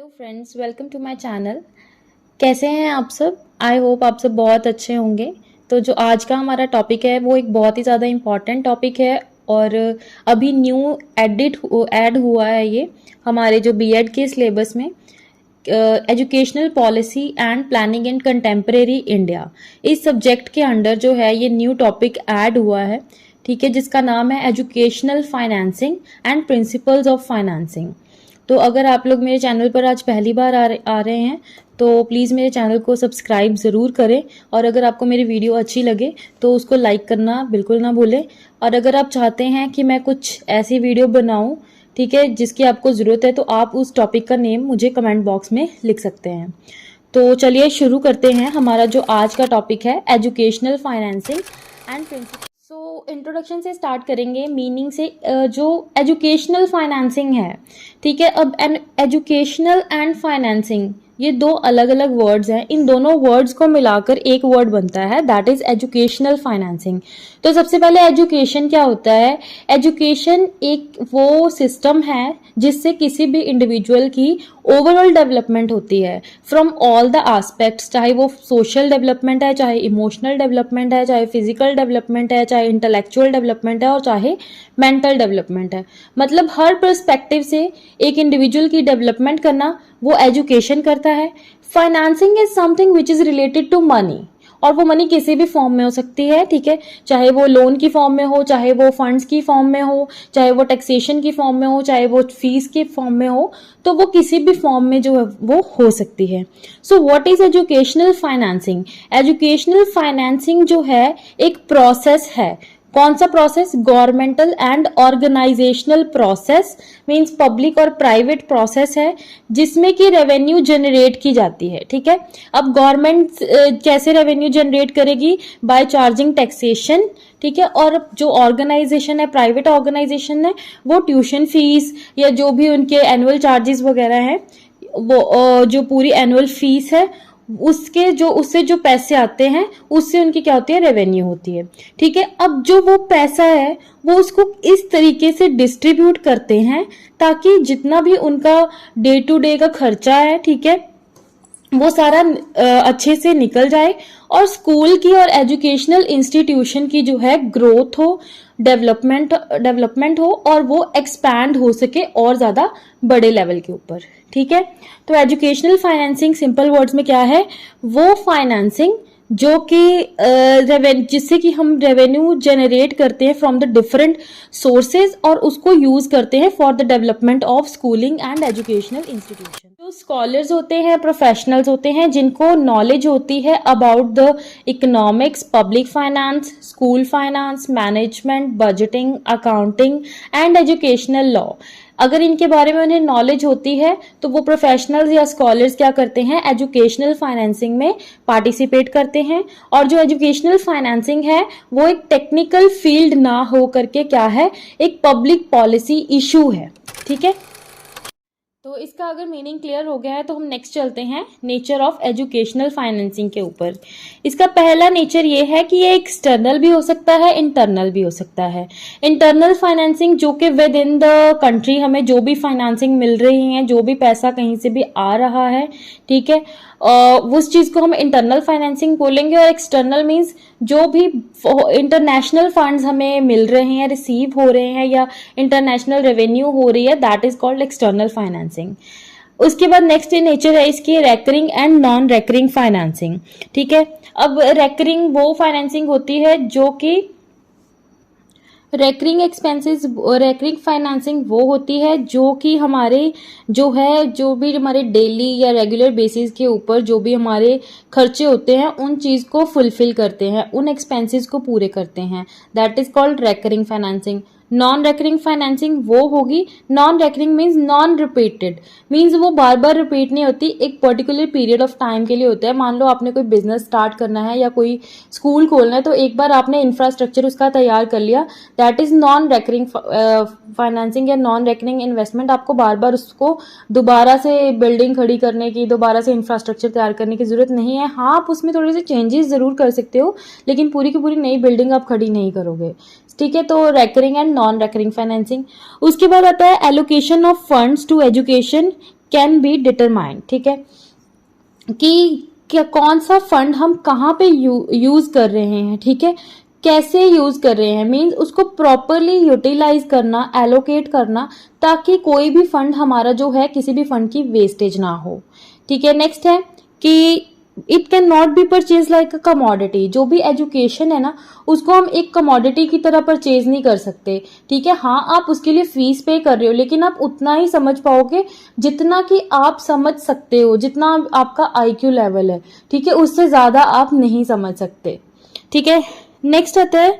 Hello friends, welcome to my channel. कैसे हैं आप सब? आई होप आप सब बहुत अच्छे होंगे। तो जो आज का हमारा टॉपिक है वो एक बहुत ही ज़्यादा इम्पॉर्टेंट टॉपिक है और अभी न्यू ऐड हुआ है ये हमारे जो बीएड के सिलेबस में, educational policy and planning in contemporary India. इस सब्जेक्ट के अंडर जो है ये न्यू टॉपिक ऐड हुआ है, ठीक है, जिसका नाम है educational financing and principles of financing. तो अगर आप लोग मेरे चैनल पर आज पहली बार आ रहे हैं तो प्लीज़ मेरे चैनल को सब्सक्राइब ज़रूर करें, और अगर आपको मेरी वीडियो अच्छी लगे तो उसको लाइक करना बिल्कुल ना भूलें। और अगर आप चाहते हैं कि मैं कुछ ऐसी वीडियो बनाऊं, ठीक है, जिसकी आपको ज़रूरत है, तो आप उस टॉपिक का नेम मुझे कमेंट बॉक्स में लिख सकते हैं। तो चलिए शुरू करते हैं। हमारा जो आज का टॉपिक है educational financing and principle. So introduction से स्टार्ट करेंगे, मीनिंग से। जो एजुकेशनल फाइनेंसिंग है, ठीक है, अब एजुकेशनल एंड फाइनेंसिंग ये दो अलग अलग वर्ड्स हैं। इन दोनों वर्ड्स को मिलाकर एक वर्ड बनता है, दैट इज एजुकेशनल फाइनेंसिंग। तो सबसे पहले एजुकेशन क्या होता है? एजुकेशन एक वो सिस्टम है जिससे किसी भी इंडिविजुअल की ओवरऑल डेवलपमेंट होती है फ्रॉम ऑल द एस्पेक्ट्स, चाहे वो सोशल डेवलपमेंट है, चाहे इमोशनल डेवलपमेंट है, चाहे फिजिकल डेवलपमेंट है, चाहे इंटेलेक्चुअल डेवलपमेंट है, और चाहे मेंटल डेवलपमेंट है। मतलब हर पर्सपेक्टिव से एक इंडिविजुअल की डेवलपमेंट करना वो एजुकेशन करता है। Financing is something which is related to money, और वो मनी किसी भी फॉर्म में हो सकती है, ठीक है, चाहे वो लोन की फॉर्म में हो, चाहे वो फंड्स की फॉर्म में हो, चाहे वो टैक्सेशन की फॉर्म में हो, चाहे वो फीस के फॉर्म में हो, तो वो किसी भी फॉर्म में जो है वो हो सकती है। So what is educational financing? Educational financing जो है एक प्रोसेस है। कौन सा process? Governmental and organizational process, means public और प्राइवेट प्रोसेस है जिसमें कि रेवेन्यू जनरेट की जाती है, ठीक है। अब गवर्नमेंट कैसे रेवेन्यू जनरेट करेगी? बाय चार्जिंग टैक्सेशन, ठीक है। और जो ऑर्गेनाइजेशन है, प्राइवेट ऑर्गेनाइजेशन है, वो ट्यूशन फीस या जो भी उनके एनुअल चार्जेस वगैरह हैं, वो जो पूरी एनुअल फीस है उससे जो पैसे आते हैं उससे उनकी क्या होती है? रेवेन्यू होती है, ठीक है। अब जो वो पैसा है वो उसको इस तरीके से डिस्ट्रीब्यूट करते हैं ताकि जितना भी उनका डे टू डे का खर्चा है, ठीक है, वो सारा अच्छे से निकल जाए, और स्कूल की और एजुकेशनल इंस्टीट्यूशन की जो है ग्रोथ हो, डेवलपमेंट हो, और वो एक्सपैंड हो सके और ज्यादा बड़े लेवल के ऊपर, ठीक है। तो एजुकेशनल फाइनेंसिंग सिंपल वर्ड्स में क्या है? वो फाइनेंसिंग जो कि जिससे कि हम रेवेन्यू जनरेट करते हैं फ्रॉम द डिफरेंट सोर्सेज, और उसको यूज करते हैं for the development of schooling and educational institution. जो स्कॉलर्स होते हैं, प्रोफेशनल्स होते हैं, जिनको नॉलेज होती है about the economics, public finance, school finance, management, budgeting, accounting and educational law, अगर इनके बारे में उन्हें नॉलेज होती है तो वो प्रोफेशनल्स या स्कॉलर्स क्या करते हैं? एजुकेशनल फाइनेंसिंग में पार्टिसिपेट करते हैं। और जो एजुकेशनल फाइनेंसिंग है वो एक टेक्निकल फील्ड ना हो करके क्या है? एक पब्लिक पॉलिसी इशू है, ठीक है। तो इसका अगर मीनिंग क्लियर हो गया है तो हम नेक्स्ट चलते हैं नेचर ऑफ एजुकेशनल फाइनेंसिंग के ऊपर। इसका पहला नेचर ये है कि ये एक्सटर्नल भी हो सकता है, इंटरनल भी हो सकता है। इंटरनल फाइनेंसिंग जो कि विद इन द कंट्री हमें जो भी फाइनेंसिंग मिल रही है, जो भी पैसा कहीं से भी आ रहा है, ठीक है, उस चीज को हम इंटरनल फाइनेंसिंग बोलेंगे। और एक्सटर्नल मींस जो भी इंटरनेशनल फंड्स हमें मिल रहे हैं, रिसीव हो रहे हैं, या इंटरनेशनल रेवेन्यू हो रही है, that is called external financing. उसके बाद नेक्स्ट नेचर है इसकी recurring and non recurring financing, ठीक है। अब रेकरिंग वो फाइनेंसिंग होती है जो कि रेकरिंग फाइनेंसिंग वो होती है जो कि जो भी हमारे डेली या रेगुलर बेसिस के ऊपर जो भी हमारे खर्चे होते हैं उन चीज को फुलफिल करते हैं, उन एक्सपेंसेस को पूरे करते हैं, that is called recurring financing. Non recurring financing वो होगी, non recurring means non repeated, means वो बार बार रिपीट नहीं होती, एक पर्टिकुलर पीरियड ऑफ टाइम के लिए होता है। मान लो आपने कोई बिजनेस स्टार्ट करना है या कोई स्कूल खोलना है, तो एक बार आपने इंफ्रास्ट्रक्चर उसका तैयार कर लिया, that is non recurring financing या नॉन रेकरिंग इन्वेस्टमेंट। आपको बार बार उसको दोबारा से बिल्डिंग खड़ी करने की, दोबारा से इंफ्रास्ट्रक्चर तैयार करने की जरूरत नहीं है। हाँ, आप उसमें थोड़े से चेंजेस जरूर कर सकते हो, लेकिन पूरी की पूरी नई बिल्डिंग आप खड़ी नहीं करोगे, ठीक है। तो recurring and non recurring financing. उसके बाद आता है allocation of funds to education can be determined, ठीक है, कि क्या कौन सा फंड हम कहाँ पे यूज कर रहे हैं, ठीक है, कैसे यूज कर रहे हैं, मींस उसको प्रॉपरली यूटिलाइज करना, एलोकेट करना, ताकि कोई भी फंड हमारा जो है किसी भी फंड की वेस्टेज ना हो, ठीक है। नेक्स्ट है कि it can not be purchase like a commodity. जो भी एजुकेशन है ना, उसको हम एक कमोडिटी की तरह परचेज नहीं कर सकते, ठीक है। हाँ, आप उसके लिए फीस पे कर रहे हो, लेकिन आप उतना ही समझ पाओगे जितना कि आप समझ सकते हो, जितना आपका आईक्यू लेवल है, ठीक है, उससे ज्यादा आप नहीं समझ सकते, ठीक है। नेक्स्ट आता है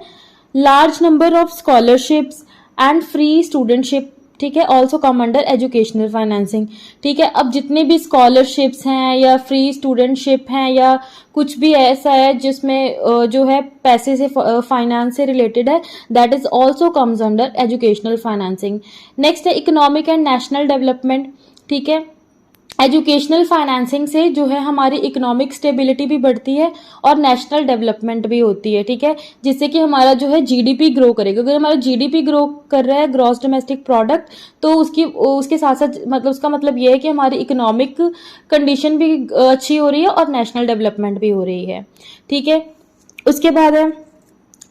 large number of scholarships and free studentship, ठीक है, also come under educational financing, ठीक है। अब जितने भी स्कॉलरशिप्स हैं या फ्री स्टूडेंटशिप हैं या कुछ भी ऐसा है जिसमें जो है पैसे से फाइनेंस से रिलेटेड है, that is also comes under educational financing. Next है इकोनॉमिक एंड नेशनल डेवलपमेंट, ठीक है। एजुकेशनल फाइनेंसिंग से जो है हमारी इकोनॉमिक स्टेबिलिटी भी बढ़ती है और नेशनल डेवलपमेंट भी होती है, ठीक है, जिससे कि हमारा जो है जीडीपी ग्रो करेगा। अगर हमारा जीडीपी ग्रो कर रहा है, ग्रॉस डोमेस्टिक प्रोडक्ट, तो उसके साथ साथ मतलब उसका मतलब ये है कि हमारी इकोनॉमिक कंडीशन भी अच्छी हो रही है और नेशनल डेवलपमेंट भी हो रही है, ठीक है। उसके बाद है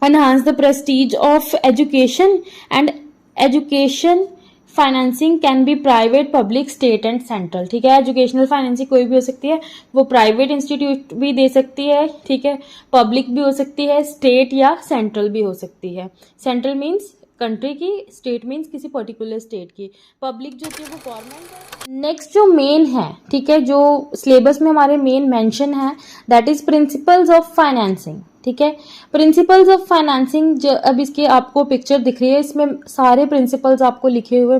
enhance the prestige of education and education financing can be private, public, state and central, ठीक है। एजुकेशनल फाइनेंसिंग कोई भी हो सकती है, वो प्राइवेट इंस्टीट्यूट भी दे सकती है, ठीक है, पब्लिक भी हो सकती है, स्टेट या सेंट्रल भी हो सकती है। सेंट्रल मीन्स कंट्री की, स्टेट मीन्स किसी पर्टिकुलर स्टेट की, पब्लिक जो होती है वो गवर्नमेंट है। नेक्स्ट जो मेन है, ठीक है, जो सिलेबस में हमारे मेन मेंशन है, that is principles of financing, ठीक है। प्रिंसिपल्स ऑफ फाइनेंसिंग, अब इसके आपको पिक्चर दिख रही है, इसमें सारे प्रिंसिपल्स आपको लिखे हुए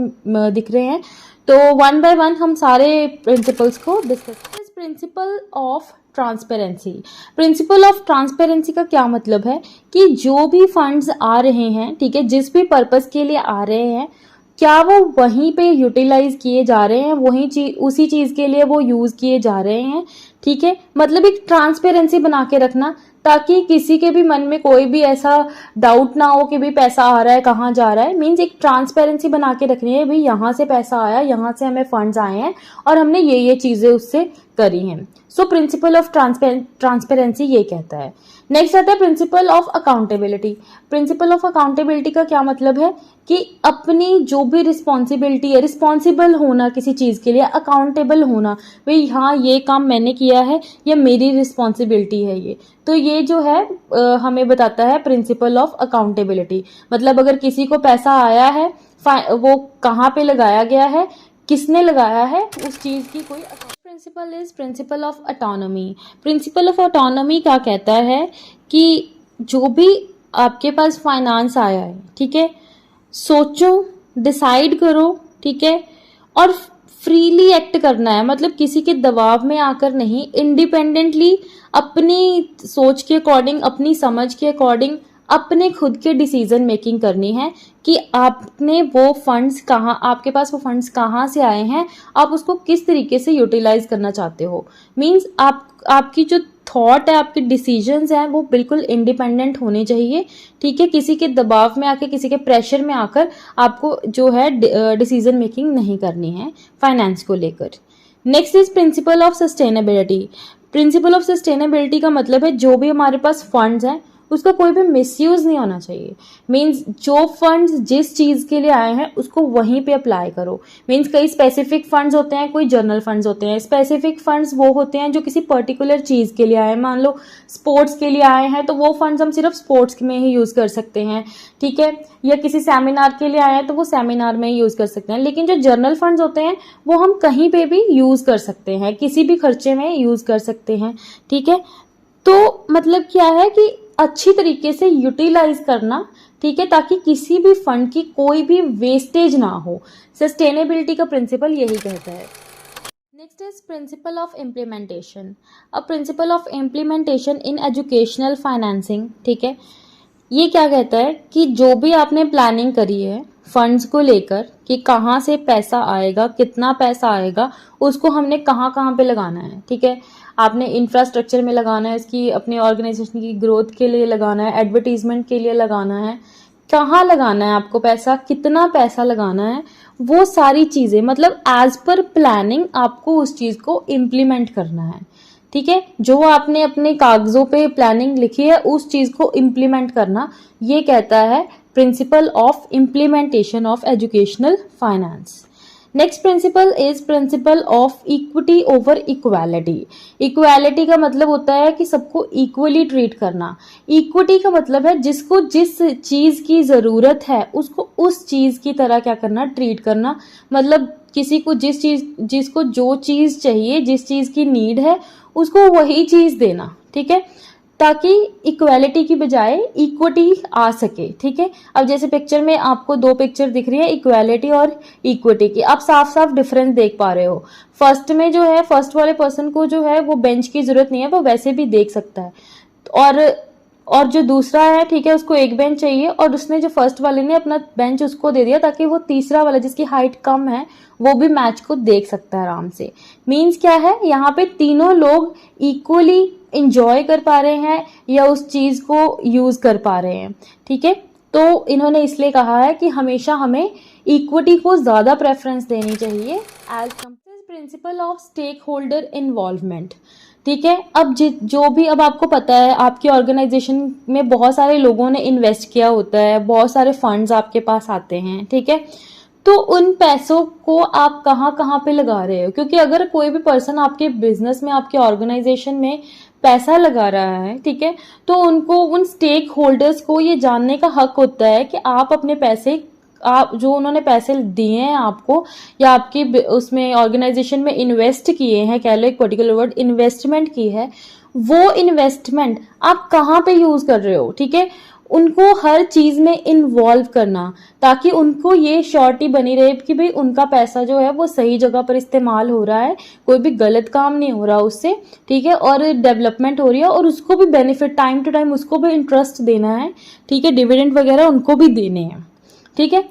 दिख रहे हैं, तो वन बाय वन हम सारे प्रिंसिपल्स को discuss. Principle of transparency. Principle of transparency का क्या मतलब है कि जो भी फंड्स आ रहे हैं, ठीक है, जिस भी पर्पस के लिए आ रहे हैं, क्या वो वहीं पे यूटिलाइज किए जा रहे हैं, वही चीज, उसी चीज के लिए वो यूज किए जा रहे हैं, ठीक है। मतलब एक ट्रांसपेरेंसी बना के रखना, ताकि किसी के भी मन में कोई भी ऐसा डाउट ना हो कि भाई पैसा आ रहा है कहाँ जा रहा है। मीन्स एक ट्रांसपेरेंसी बना के रखनी है, भाई यहाँ से पैसा आया, यहाँ से हमें फंड्स आए हैं और हमने ये चीजें उससे करी हैं। सो प्रिंसिपल ऑफ ट्रांसपेरेंसी ये कहता है। नेक्स्ट आता है principle of accountability. Principle of accountability का क्या मतलब है कि अपनी जो भी रिस्पॉन्सिबिलिटी है, रिस्पॉन्सिबल होना किसी चीज के लिए, अकाउंटेबल होना, भाई हाँ ये काम मैंने किया है, ये मेरी रिस्पॉन्सिबिलिटी है ये, तो ये जो है हमें बताता है प्रिंसिपल ऑफ अकाउंटेबिलिटी। मतलब अगर किसी को पैसा आया है, वो कहाँ पे लगाया गया है, किसने लगाया है, उस चीज की कोई principle is principle of autonomy. Principle of autonomy क्या कहता है कि जो भी आपके पास फाइनेंस आया है, ठीक है, सोचो, डिसाइड करो, ठीक है, और फ्रीली एक्ट करना है। मतलब किसी के दबाव में आकर नहीं, इंडिपेंडेंटली अपनी सोच के अकॉर्डिंग, अपनी समझ के अकॉर्डिंग अपने खुद के डिसीजन मेकिंग करनी है कि आपने वो फंड्स कहाँ, आपके पास वो फंड्स कहाँ से आए हैं, आप उसको किस तरीके से यूटिलाइज करना चाहते हो। मीन्स आपकी जो थॉट है, आपके डिसीजंस हैं, वो बिल्कुल इंडिपेंडेंट होने चाहिए, ठीक है। किसी के दबाव में आकर, किसी के प्रेशर में आकर आपको जो है डिसीजन मेकिंग नहीं करनी है फाइनेंस को लेकर। Next is principle of sustainability. Principle of sustainability का मतलब है जो भी हमारे पास फंड्स हैं उसका कोई भी मिसयूज नहीं होना चाहिए। मीन्स जो फंड्स जिस चीज के लिए आए हैं उसको वहीं पे अप्लाई करो। मीन्स कई स्पेसिफिक फंड्स होते हैं, कोई जनरल फंड्स होते हैं। स्पेसिफिक फंड्स वो होते हैं जो किसी पर्टिकुलर चीज के लिए आए हैं। मान लो स्पोर्ट्स के लिए आए हैं तो वो फंड्स हम सिर्फ स्पोर्ट्स में ही यूज कर सकते हैं, ठीक है, या किसी सेमिनार के लिए आए हैं तो वो सेमिनार में ही यूज कर सकते हैं। लेकिन जो जनरल फंड्स होते हैं वो हम कहीं पे भी यूज कर सकते हैं, किसी भी खर्चे में यूज कर सकते हैं, ठीक है। तो मतलब क्या है कि अच्छी तरीके से यूटिलाइज करना, ठीक है, ताकि किसी भी फंड की कोई भी वेस्टेज ना हो। सस्टेनेबिलिटी का प्रिंसिपल यही कहता है। Next is principle of implementation. अब principle of implementation in educational financing, ठीक है, ये क्या कहता है कि जो भी आपने प्लानिंग करी है फंड्स को लेकर कि कहाँ से पैसा आएगा, कितना पैसा आएगा, उसको हमने कहाँ कहाँ पे लगाना है, ठीक है। आपने इंफ्रास्ट्रक्चर में लगाना है, इसकी अपने ऑर्गेनाइजेशन की ग्रोथ के लिए लगाना है, एडवर्टीजमेंट के लिए लगाना है, कहाँ लगाना है आपको पैसा, कितना पैसा लगाना है, वो सारी चीज़ें मतलब एज पर प्लानिंग आपको उस चीज़ को इम्प्लीमेंट करना है, ठीक है। जो आपने अपने कागजों पे प्लानिंग लिखी है उस चीज़ को इम्प्लीमेंट करना, ये कहता है principal of implementation of educational finance. Next principle is principle of equity over equality. Equality का मतलब होता है कि सबको इक्वली ट्रीट करना। इक्विटी का मतलब है जिसको जिस चीज की जरूरत है उसको उस चीज की तरह क्या करना, ट्रीट करना। मतलब किसी को जिसको जो चीज चाहिए, जिस चीज की नीड है उसको वही चीज देना, ठीक है, ताकि इक्वालिटी की बजाय इक्विटी आ सके, ठीक है। अब जैसे पिक्चर में आपको दो पिक्चर दिख रही है इक्वालिटी और इक्विटी की, आप साफ साफ डिफरेंस देख पा रहे हो। फर्स्ट में जो है, फर्स्ट वाले पर्सन को जो है वो बेंच की जरूरत नहीं है, वो वैसे भी देख सकता है। और जो दूसरा है, ठीक है, उसको एक बेंच चाहिए और उसने जो फर्स्ट वाले ने अपना बेंच उसको दे दिया ताकि वो तीसरा वाला जिसकी हाइट कम है वो भी मैच को देख सकता है आराम से। मींस क्या है, यहाँ पे तीनों लोग इक्वली इंजॉय कर पा रहे हैं या उस चीज को यूज कर पा रहे हैं, ठीक है। तो इन्होंने इसलिए कहा है कि हमेशा हमें इक्विटी को ज्यादा प्रेफरेंस देनी चाहिए as principle of stakeholder involvement, ठीक है। अब जो भी, अब आपको पता है आपकी ऑर्गेनाइजेशन में बहुत सारे लोगों ने इन्वेस्ट किया होता है, बहुत सारे फंड्स आपके पास आते हैं, ठीक है। तो उन पैसों को आप कहाँ कहाँ पे लगा रहे हो, क्योंकि अगर कोई भी पर्सन आपके बिजनेस में, आपके ऑर्गेनाइजेशन में पैसा लगा रहा है, ठीक है, तो उनको, उन स्टेक होल्डर्स को ये जानने का हक होता है कि आप अपने पैसे, आप जो उन्होंने पैसे दिए हैं आपको या आपकी उसमें ऑर्गेनाइजेशन में इन्वेस्ट किए हैं, कह लो एक पर्टिकुलर वर्ड इन्वेस्टमेंट की है, वो इन्वेस्टमेंट आप कहाँ पे यूज कर रहे हो, ठीक है। उनको हर चीज में इन्वॉल्व करना ताकि उनको ये श्योरिटी बनी रहे कि भाई उनका पैसा जो है वो सही जगह पर इस्तेमाल हो रहा है, कोई भी गलत काम नहीं हो रहा उससे, ठीक है, और डेवलपमेंट हो रही है और उसको भी बेनिफिट, टाइम टू टाइम उसको भी इंटरेस्ट देना है, ठीक है, डिविडेंड वगैरह उनको भी देने हैं, ठीक है।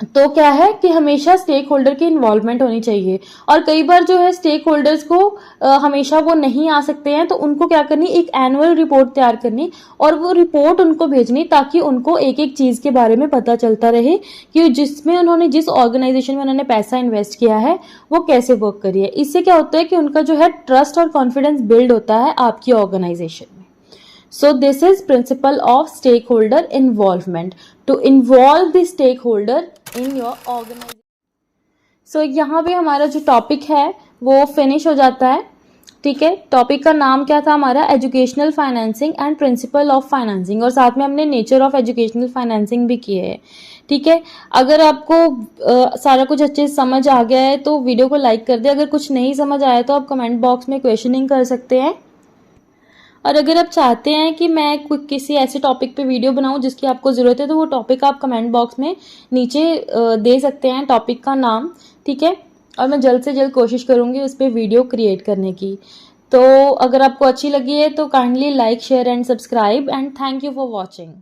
तो क्या है कि हमेशा स्टेक होल्डर की इन्वॉल्वमेंट होनी चाहिए। और कई बार जो है स्टेक होल्डर्स को हमेशा वो नहीं आ सकते हैं, तो उनको क्या करनी, एक एनुअल रिपोर्ट तैयार करनी और वो रिपोर्ट उनको भेजनी ताकि उनको एक एक चीज के बारे में पता चलता रहे कि जिसमें उन्होंने, जिस ऑर्गेनाइजेशन में उन्होंने पैसा इन्वेस्ट किया है वो कैसे वर्क करी है। इससे क्या होता है कि उनका जो है ट्रस्ट और कॉन्फिडेंस बिल्ड होता है आपकी ऑर्गेनाइजेशन में। So this is principle of stakeholder involvement, to involve the stakeholder in your organization. So यहाँ पे हमारा जो टॉपिक है वो फिनिश हो जाता है, ठीक है। टॉपिक का नाम क्या था हमारा, educational financing and principle of financing, और साथ में हमने नेचर ऑफ एजुकेशनल फाइनेंसिंग भी किए है, ठीक है। अगर आपको सारा कुछ अच्छे से समझ आ गया है तो वीडियो को लाइक कर दे। अगर कुछ नहीं समझ आया तो आप कमेंट बॉक्स में क्वेश्चनिंग कर सकते हैं। और अगर आप चाहते हैं कि मैं किसी ऐसे टॉपिक पे वीडियो बनाऊं जिसकी आपको ज़रूरत है तो वो टॉपिक आप कमेंट बॉक्स में नीचे दे सकते हैं टॉपिक का नाम, ठीक है। और मैं जल्द से जल्द कोशिश करूंगी उस पर वीडियो क्रिएट करने की। तो अगर आपको अच्छी लगी है तो kindly like, share and subscribe, and thank you for watching.